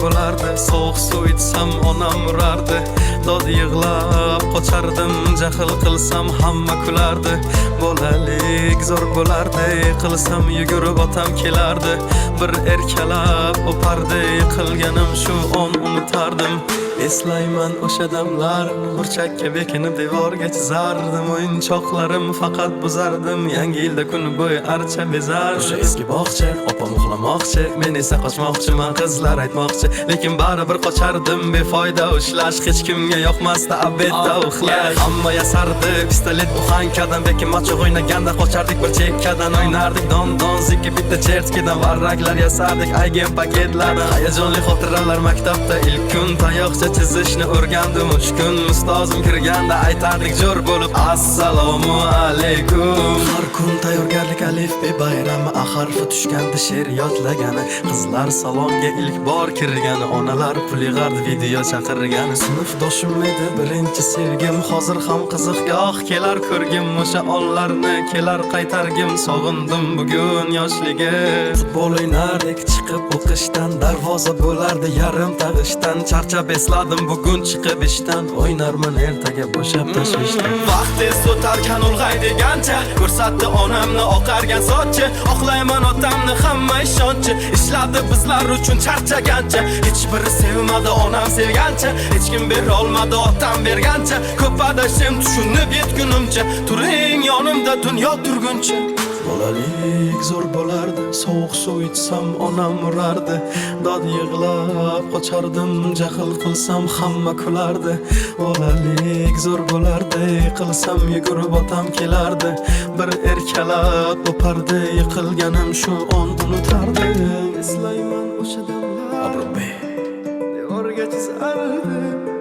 bo'lardi. Sovuq suv ichsam onam urardi. Dod yig'lab qochardim, jahl qilsam hamma kulardi. Bolalik zo'r bo'lardi, qilsam yugurib otam kelardi. Bir erkalab o'pardi, qilganim shu on unutardim. Eslayman o'sha damlar, burchakka bekinib devorga chizardim. O'yinchoqlarim faqat buzardim, yangi yilda kun bo'yi archa bezardim. O'sha eski bog'cha, opam uxlamoqchi, men esa qochmoqchiman, qizlar aytmoqchi. Lekin baribir qochardim, befoyda ushlash, hech kimga yoqmasdi abedda uxlash. Hamma yasardi, pistolet buxankadan, bekin machoq o'ynaganda qochardik bir chekkadan. O'ynardik don zikki bitta chertkidan, varraklar yasardik aygen paketlardan. Hayajonli xotiralar maktabda ilk kun, tayoqcha chizishni o'rgandim 3 kun. Ustozim kirganda aytardik jo'r bo'lib assalomu alaykum. Har kun tayyorgarlik alifbe bayrami, harfi tushganda she'r yodlagani, qizlar salonga ilk bor kirgani, onalar pul yig'ardi video chaqirgani. Sinfdoshim edi birinchi sevgim, hozir ham qiziqgoh kelar ko'rgim. O'sha onlarni kelar qaytargim, sog'indim bugun yoshligim. Futbol o'ynardik chiqib o'qishdan, darvoza bo'lardi yarim tag'ishdan. Charchab esladim bugun chiqib ishdan, o'ynarman ertaga bo'shab tashvishdan. Vaqt tez o'tarkan ulg'ay degancha, ko'rsatdi onamni oqargan sochi. Oqlayman otamni hamma ishonchi, ishladi bizlar uchun charchagancha. Hech biri sevmadi onam sevgancha, hech kim bera olmadi otam bergancha. Ko'p adashim tushunib yetgunimcha, turing yonimda dunyo turguncha. Bolalik zo'r bo'lardi, sovuq suv ichsam onam urardi. Dod yig'lab qochardim, jahl qilsam hamma kulardi. Bolalik zo'r bo'lardi, qilsam yugurib otam kelardi. Bir erkalab o'pardi, yiqilganim shu on unutardim. Eslayman o'sha damlar, devorga chizardim.